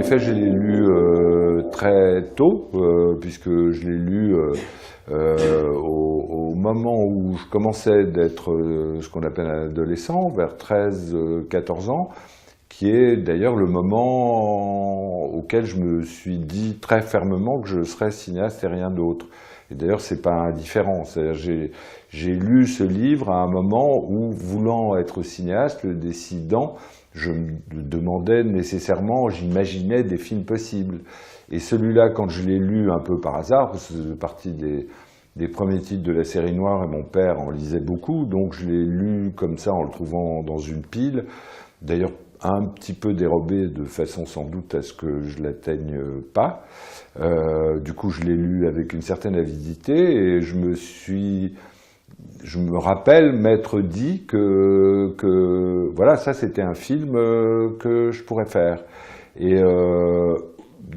effet, je l'ai lu très tôt, puisque je l'ai lu au moment où je commençais d'être ce qu'on appelle un adolescent, vers 13-14 ans, qui est d'ailleurs le moment auquel je me suis dit très fermement que je serais cinéaste et rien d'autre. Et d'ailleurs, c'est pas indifférent. C'est-à-dire, j'ai lu ce livre à un moment où, voulant être cinéaste, le décidant, je me demandais nécessairement, j'imaginais des films possibles. Et celui-là, quand je l'ai lu un peu par hasard, parce que c'est partie des premiers titres de la série noire, et mon père en lisait beaucoup, donc je l'ai lu comme ça en le trouvant dans une pile. D'ailleurs, un petit peu dérobé de façon sans doute à ce que je l'atteigne pas. Du coup, je l'ai lu avec une certaine avidité et je me rappelle m'être dit que voilà, ça c'était un film que je pourrais faire. Et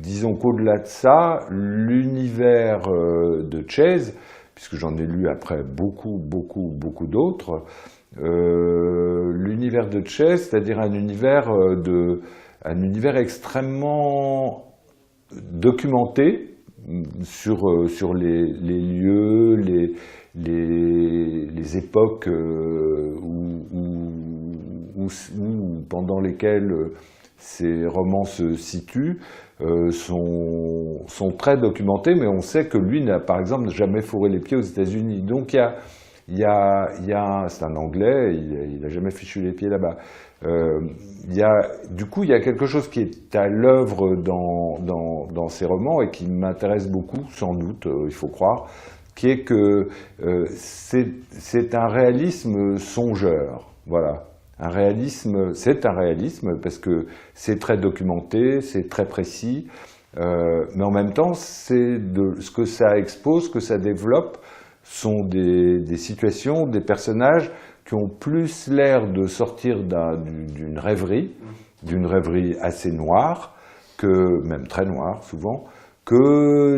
disons qu'au-delà de ça, l'univers de Chase, puisque j'en ai lu après beaucoup d'autres, l'univers de Chase, c'est-à-dire un univers extrêmement documenté sur les lieux, les époques pendant lesquelles ces romans se situent, sont très documentés, mais on sait que lui n'a par exemple jamais fourré les pieds aux États-Unis. Donc c'est un Anglais, il n'a jamais fichu les pieds là-bas. Du coup, il y a quelque chose qui est à l'œuvre dans ces romans et qui m'intéresse beaucoup, sans doute, il faut croire, qui est que c'est un réalisme songeur. Voilà. C'est un réalisme parce que c'est très documenté, c'est très précis, mais en même temps, ce que ça expose, que ça développe, sont des situations, des personnages qui ont plus l'air de sortir d'une rêverie assez noire, même très noire souvent, que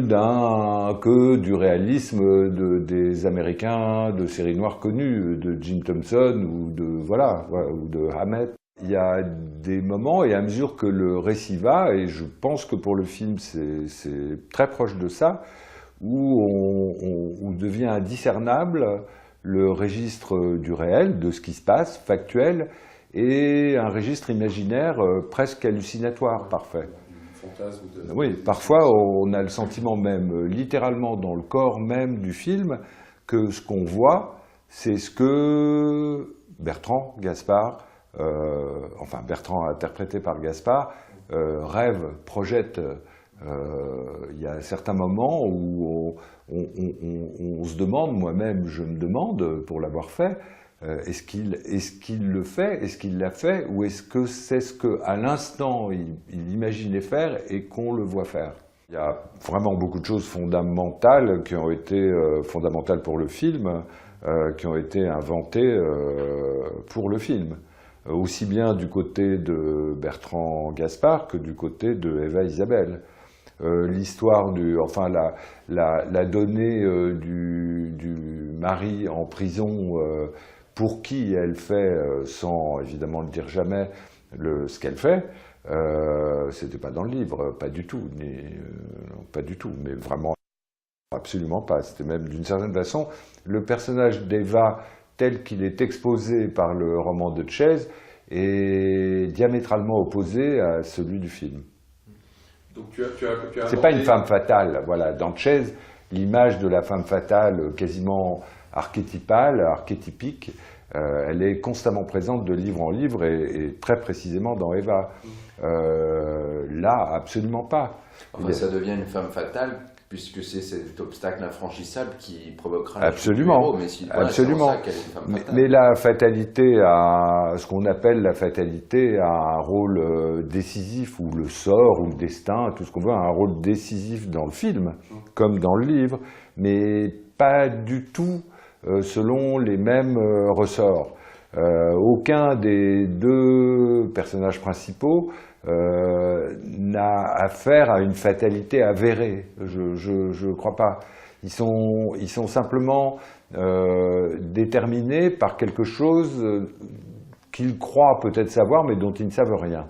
du réalisme des Américains de séries noires connues, de Jim Thompson ou de Hammett. Il y a des moments, et à mesure que le récit va, et je pense que pour le film c'est très proche de ça, où devient indiscernable le registre du réel, de ce qui se passe, factuel, et un registre imaginaire presque hallucinatoire, parfait. Oui, parfois on a le sentiment même, littéralement dans le corps même du film, que ce qu'on voit, c'est ce que Bertrand Gaspard, Bertrand interprété par Gaspard, rêve, projette. Il y a certains moments où on se demande, moi-même je me demande, pour l'avoir fait, est-ce qu'il le fait, est-ce qu'il l'a fait, ou est-ce que c'est ce qu'à l'instant il imaginait faire et qu'on le voit faire. Il y a vraiment beaucoup de choses fondamentales qui ont été fondamentales pour le film, qui ont été inventées pour le film. Aussi bien du côté de Bertrand Gaspard que du côté de Eva Isabelle. L'histoire la donnée du mari en prison pour qui elle fait, sans évidemment le dire jamais, ce qu'elle fait, c'était pas dans le livre, pas du tout, pas du tout, mais vraiment absolument pas. C'était même d'une certaine façon le personnage d'Eva tel qu'il est exposé par le roman de Chase est diamétralement opposé à celui du film. Donc c'est pas une femme fatale, voilà. Dans Chase, l'image de la femme fatale quasiment archétypale, archétypique, elle est constamment présente de livre en livre et très précisément dans Eva. Là, absolument pas. Enfin, ça devient une femme fatale puisque c'est cet obstacle infranchissable qui provoquera absolument, héros. Mais si, absolument. ça qu'elle est une femme fatale. Mais la fatalité, ce qu'on appelle la fatalité, a un rôle décisif, ou le sort, ou le destin, tout ce qu'on veut, a un rôle décisif dans le film, comme dans le livre, mais pas du tout selon les mêmes ressorts. Aucun des deux personnages principaux n'a affaire à une fatalité avérée. Je crois pas. Ils sont simplement déterminés par quelque chose qu'ils croient peut-être savoir, mais dont ils ne savent rien.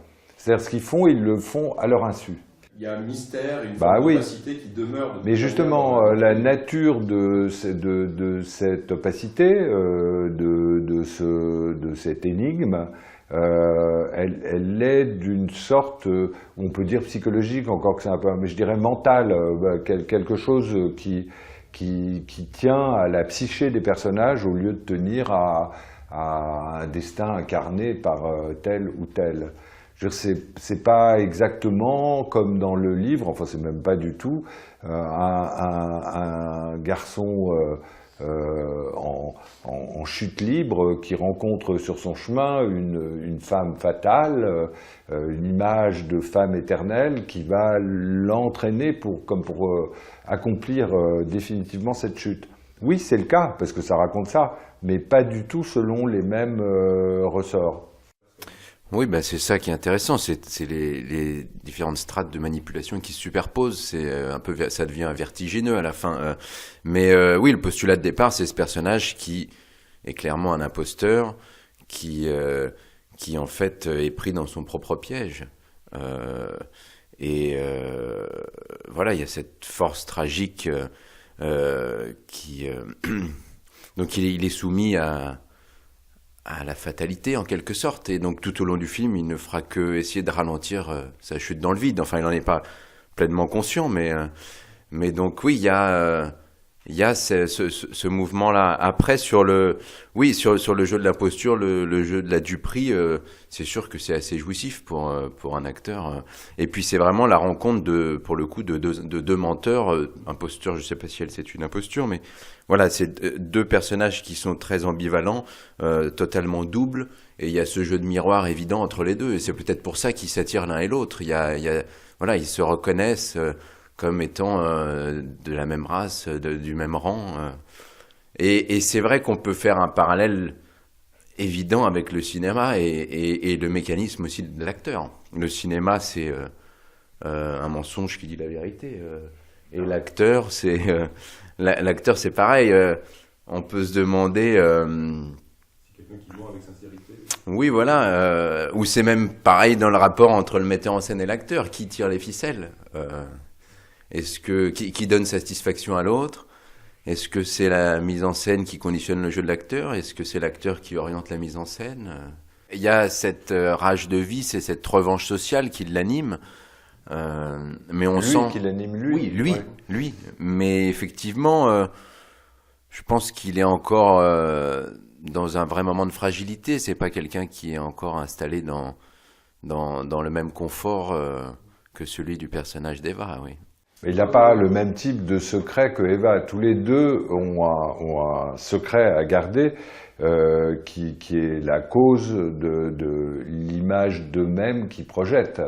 C'est-à-dire ce qu'ils font, ils le font à leur insu. Il y a un mystère, une forme d'opacité qui demeure. Mais justement, la nature de cette opacité, de cette énigme, elle est d'une sorte, on peut dire psychologique, encore que c'est un peu, mais je dirais mentale, quelque chose qui tient à la psyché des personnages au lieu de tenir à un destin incarné par tel ou tel. C'est pas exactement comme dans le livre, enfin c'est même pas du tout, un garçon en chute libre qui rencontre sur son chemin une femme fatale, une image de femme éternelle qui va l'entraîner pour accomplir définitivement cette chute. Oui, c'est le cas, parce que ça raconte ça, mais pas du tout selon les mêmes ressorts. Oui, bah c'est ça qui est intéressant, c'est les différentes strates de manipulation qui se superposent. C'est un peu, ça devient vertigineux à la fin. Mais oui, le postulat de départ, c'est ce personnage qui est clairement un imposteur, qui en fait est pris dans son propre piège. Voilà, il y a cette force tragique donc il est soumis à la fatalité en quelque sorte, et donc tout au long du film il ne fera que essayer de ralentir sa chute dans le vide. Enfin, il n'en est pas pleinement conscient, mais donc oui, il y a ce mouvement-là. Après, sur le jeu de l'imposture, le jeu de la duperie, c'est sûr que c'est assez jouissif pour un acteur. Et puis c'est vraiment la rencontre pour le coup, de deux menteurs. Imposture, je sais pas si c'est une imposture, mais voilà, c'est deux personnages qui sont très ambivalents, totalement doubles. Et il y a ce jeu de miroir évident entre les deux. Et c'est peut-être pour ça qu'ils s'attirent l'un et l'autre. Voilà, ils se reconnaissent comme étant de la même race, du même rang. Et c'est vrai qu'on peut faire un parallèle évident avec le cinéma et le mécanisme aussi de l'acteur. Le cinéma, c'est un mensonge qui dit la vérité. Et l'acteur, c'est pareil. On peut se demander... quelqu'un qui ment avec sincérité. Oui, voilà. Ou c'est même pareil dans le rapport entre le metteur en scène et l'acteur. Qui tire les ficelles qui donne satisfaction à l'autre? Est-ce que c'est la mise en scène qui conditionne le jeu de l'acteur? Est-ce que c'est l'acteur qui oriente la mise en scène? Il y a cette rage de vie, c'est cette revanche sociale qui l'anime. Mais on sent... qui l'anime, lui. Oui, lui. Mais effectivement, je pense qu'il est encore dans un vrai moment de fragilité. C'est pas quelqu'un qui est encore installé dans le même confort que celui du personnage d'Eva, oui. Mais il n'a pas le même type de secret que Eva. Tous les deux ont un secret à garder qui est la cause de l'image d'eux-mêmes qu'ils projettent.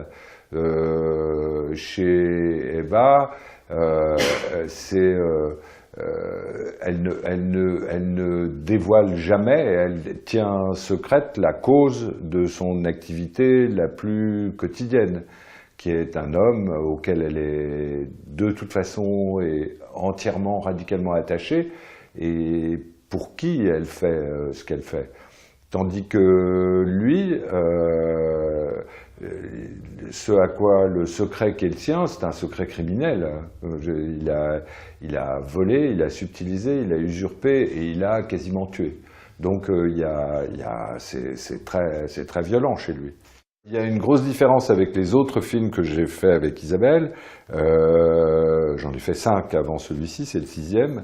Chez Eva, elle ne dévoile jamais, elle tient secrète la cause de son activité la plus quotidienne, qui est un homme auquel elle est de toute façon et entièrement, radicalement attachée, et pour qui elle fait ce qu'elle fait. Tandis que lui, ce à quoi le secret qu'est le sien, c'est un secret criminel. Il a volé, il a subtilisé, il a usurpé et il a quasiment tué. Donc c'est très violent chez lui. Il y a une grosse différence avec les autres films que j'ai fait avec Isabelle. J'en ai fait 5 avant celui-ci, c'est le 6e.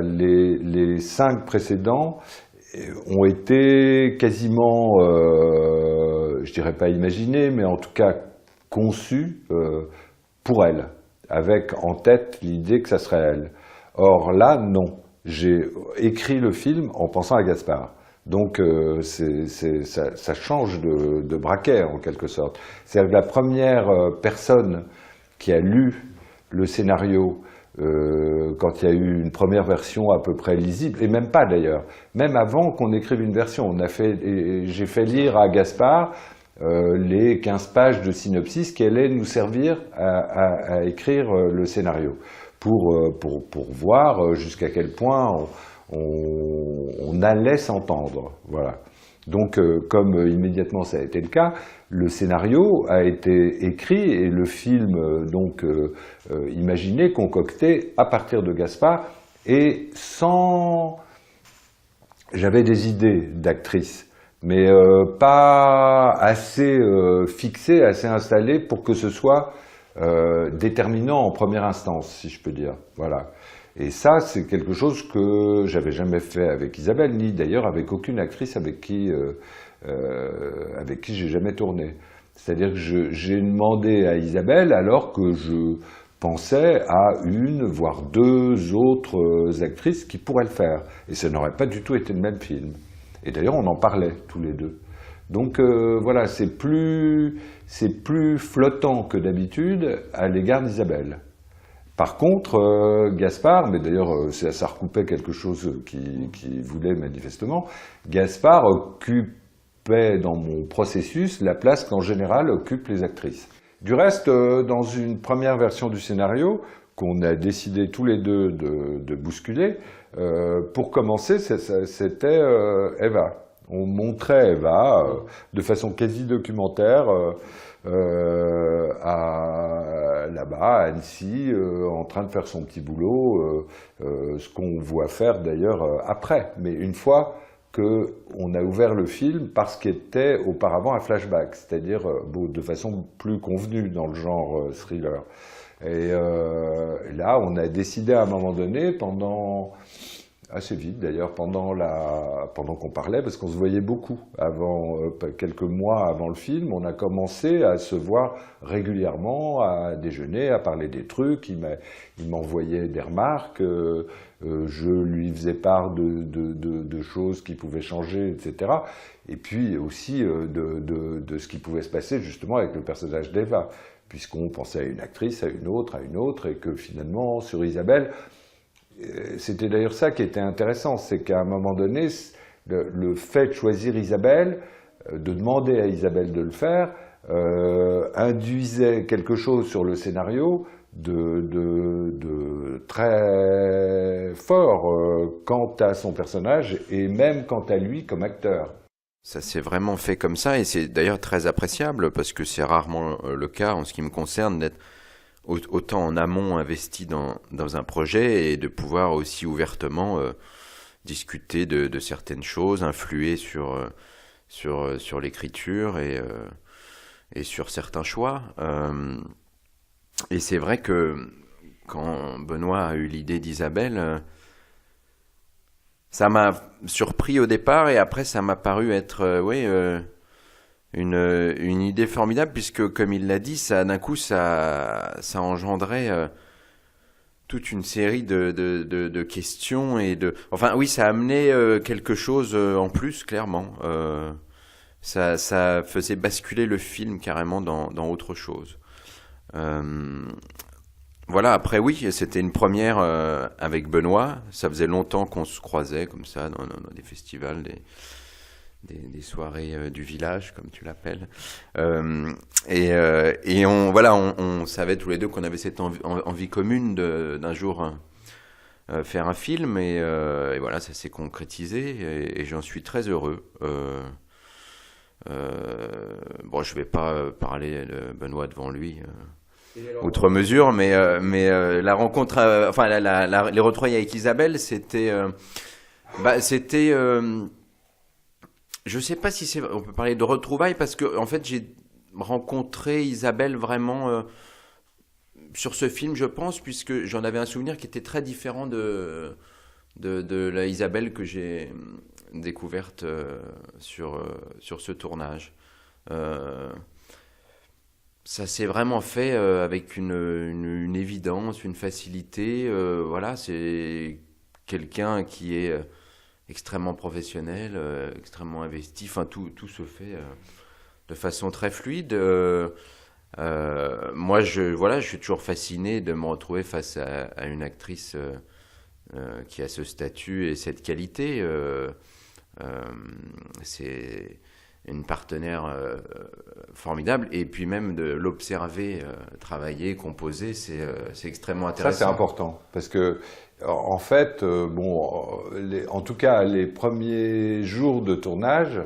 Les 5 précédents ont été quasiment, je dirais pas imaginés, mais en tout cas conçus pour elle, avec en tête l'idée que ça serait elle. Or là, non. J'ai écrit le film en pensant à Gaspard. Donc ça change de braquet en quelque sorte. C'est la première personne qui a lu le scénario quand il y a eu une première version à peu près lisible, et même pas d'ailleurs, même avant qu'on écrive une version. J'ai fait lire à Gaspard les 15 pages de synopsis qui allaient nous servir à écrire le scénario, pour voir jusqu'à quel point on allait s'entendre. Voilà. Donc, comme immédiatement ça a été le cas, le scénario a été écrit et le film imaginé, concocté à partir de Gaspard et sans... J'avais des idées d'actrices, mais pas assez fixées, assez installées pour que ce soit déterminant en première instance, si je peux dire. Voilà. Et ça, c'est quelque chose que j'avais jamais fait avec Isabelle, ni d'ailleurs avec aucune actrice avec qui j'ai jamais tourné. C'est-à-dire que j'ai demandé à Isabelle alors que je pensais à une, voire deux autres actrices qui pourraient le faire. Et ça n'aurait pas du tout été le même film. Et d'ailleurs, on en parlait tous les deux. Donc voilà, c'est plus flottant que d'habitude à l'égard d'Isabelle. Par contre, Gaspard, mais d'ailleurs ça recoupait quelque chose qu'il voulait manifestement, Gaspard occupait dans mon processus la place qu'en général occupent les actrices. Du reste, dans une première version du scénario, qu'on a décidé tous les deux de bousculer, pour commencer, c'était Eva. On montrait Eva de façon quasi documentaire là-bas, à Annecy, en train de faire son petit boulot, ce qu'on voit faire d'ailleurs après. Mais une fois qu'on a ouvert le film par ce qui était auparavant un flashback, c'est-à-dire de façon plus convenue dans le genre thriller. Et là, on a décidé à un moment donné, assez vite d'ailleurs, pendant qu'on parlait, parce qu'on se voyait beaucoup avant, quelques mois avant le film, on a commencé à se voir régulièrement, à déjeuner, à parler des trucs, il m'envoyait des remarques, je lui faisais part de choses qui pouvaient changer, etc. Et puis aussi de ce qui pouvait se passer justement avec le personnage d'Eva, puisqu'on pensait à une actrice, à une autre, et que finalement, sur Isabelle, c'était d'ailleurs ça qui était intéressant, c'est qu'à un moment donné, le fait de choisir Isabelle, de demander à Isabelle de le faire, induisait quelque chose sur le scénario de très fort quant à son personnage et même quant à lui comme acteur. Ça s'est vraiment fait comme ça et c'est d'ailleurs très appréciable parce que c'est rarement le cas en ce qui me concerne d'être autant en amont investi dans un projet et de pouvoir aussi ouvertement discuter de certaines choses, influer sur l'écriture et sur certains choix. Et c'est vrai que quand Benoît a eu l'idée d'Isabelle, ça m'a surpris au départ et après ça m'a paru être une idée formidable puisque, comme il l'a dit, d'un coup, ça engendrait toute une série de questions enfin, oui, ça amenait quelque chose en plus, clairement. Ça faisait basculer le film carrément dans autre chose. Voilà, après, oui, c'était une première avec Benoît. Ça faisait longtemps qu'on se croisait comme ça dans des festivals, des soirées du village, comme tu l'appelles. Et on savait tous les deux qu'on avait cette envie commune d'un jour faire un film. Et voilà, ça s'est concrétisé et j'en suis très heureux. Bon, je ne vais pas parler de Benoît devant lui. Outre mesure, mais la rencontre, les retrouvailles avec Isabelle, c'était, je sais pas si on peut parler de retrouvailles parce que en fait j'ai rencontré Isabelle vraiment sur ce film, je pense, puisque j'en avais un souvenir qui était très différent de la Isabelle que j'ai découverte sur ce tournage. Ça s'est vraiment fait avec une évidence, une facilité. Voilà, c'est quelqu'un qui est extrêmement professionnel, extrêmement investi. Enfin, tout se fait de façon très fluide. Moi, je suis toujours fasciné de me retrouver face à une actrice qui a ce statut et cette qualité. C'est une partenaire formidable, et puis même de l'observer travailler, composer, c'est extrêmement intéressant. Ça, c'est important, parce que en fait, en tout cas, les premiers jours de tournage,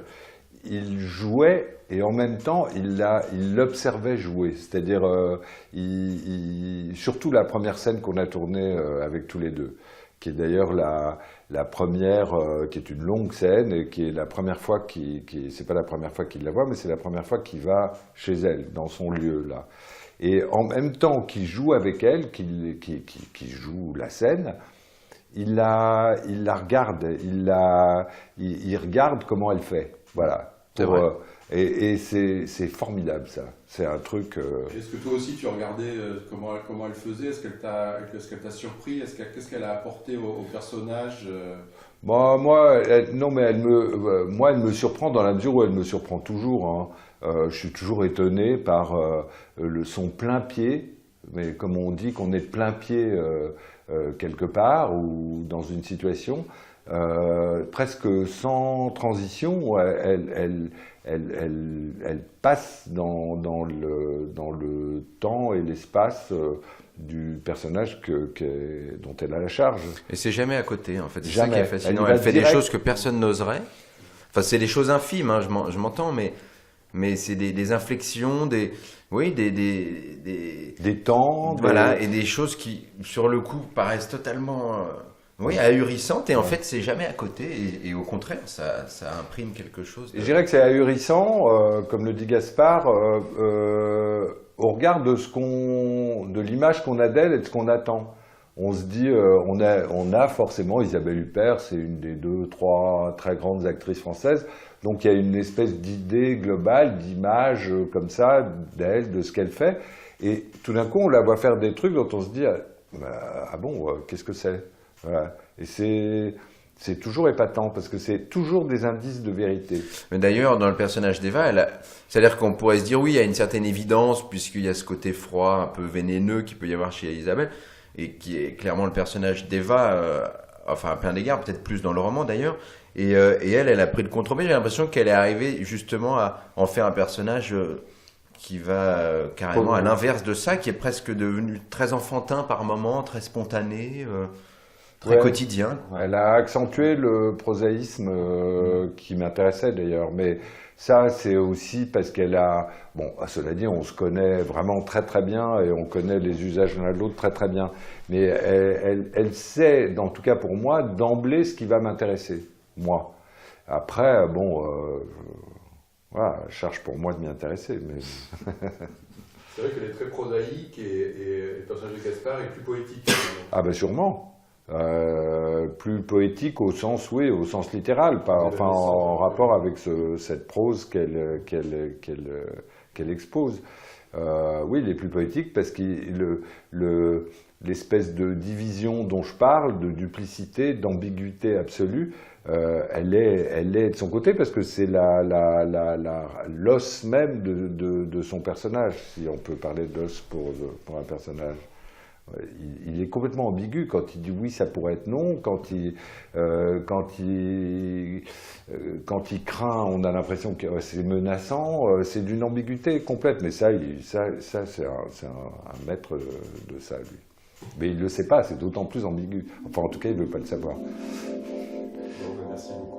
il jouait et en même temps il l'observait jouer. C'est-à-dire, surtout la première scène qu'on a tournée avec tous les deux, qui est d'ailleurs la première, qui est une longue scène, et qui est la première fois c'est pas la première fois qu'il la voit, mais c'est la première fois qu'il va chez elle, dans son lieu, là. Et en même temps qu'il joue avec elle, qu'il joue la scène, il la regarde, il regarde comment elle fait. Voilà. C'est vrai. Et c'est formidable, ça. C'est un truc... Est-ce que toi aussi tu regardais comment elle faisait? Est-ce qu'elle t'a surpris? Qu'est-ce qu'elle a apporté au personnage? Bon, moi, elle me surprend dans la mesure où elle me surprend toujours. Hein. Je suis toujours étonné par son plein pied, mais comme on dit qu'on est de plein pied quelque part ou dans une situation, presque sans transition, elle passe dans le temps et l'espace du personnage dont elle a la charge. Et c'est jamais à côté, en fait. C'est Jamais. ça qui est fascinant. Elle fait des choses que personne n'oserait. Enfin, c'est des choses infimes, hein, je m'entends, mais c'est des inflexions, des temps, voilà, et des choses qui, sur le coup, paraissent totalement ahurissantes. Et en fait, c'est jamais à côté. Et au contraire, ça imprime quelque chose. Je dirais que c'est ahurissant, comme le dit Gaspard, au regard de l'image qu'on a d'elle et de ce qu'on attend. On se dit, on a forcément Isabelle Huppert, c'est une des 2, 3 très grandes actrices françaises. Donc il y a une espèce d'idée globale, d'image comme ça, d'elle, de ce qu'elle fait. Et tout d'un coup, on la voit faire des trucs dont on se dit, ah bon, qu'est-ce que c'est? Voilà. Et c'est toujours épatant, parce que c'est toujours des indices de vérité. Mais d'ailleurs, dans le personnage d'Eva, c'est-à-dire qu'on pourrait se dire, oui, il y a une certaine évidence, puisqu'il y a ce côté froid, un peu vénéneux qu'il peut y avoir chez Isabelle, et qui est clairement le personnage d'Eva, enfin à plein d'égards, peut-être plus dans le roman d'ailleurs. Et elle a pris le contre-pied. J'ai l'impression qu'elle est arrivée justement à en faire un personnage qui va carrément à l'inverse de ça, qui est presque devenu très enfantin par moments, très spontané, très quotidien. Elle a accentué le prosaïsme qui m'intéressait d'ailleurs, mais ça c'est aussi parce qu'elle a... Bon, cela dit, on se connaît vraiment très très bien et on connaît les usages l'un de l'autre très très bien, mais elle sait, en tout cas pour moi, d'emblée ce qui va m'intéresser. Moi. Après, bon, voilà, elle cherche pour moi de m'y intéresser. Mais... C'est vrai qu'elle est très prosaïque et le personnage de Gaspard est plus poétique. Ah ben sûrement. Plus poétique au sens, oui, au sens littéral, enfin en rapport avec cette prose qu'elle expose. Oui, il est plus poétique parce que l'espèce de division dont je parle, de duplicité, d'ambiguïté absolue, elle est de son côté parce que c'est l'os même de son personnage, si on peut parler d'os pour un personnage. Il est complètement ambigu quand il dit oui, ça pourrait être non. Quand il craint, on a l'impression que c'est menaçant. C'est d'une ambiguïté complète. Mais ça c'est un maître de ça, lui. Mais il ne le sait pas, c'est d'autant plus ambigu. Enfin, en tout cas, il ne veut pas le savoir. Bon, merci beaucoup.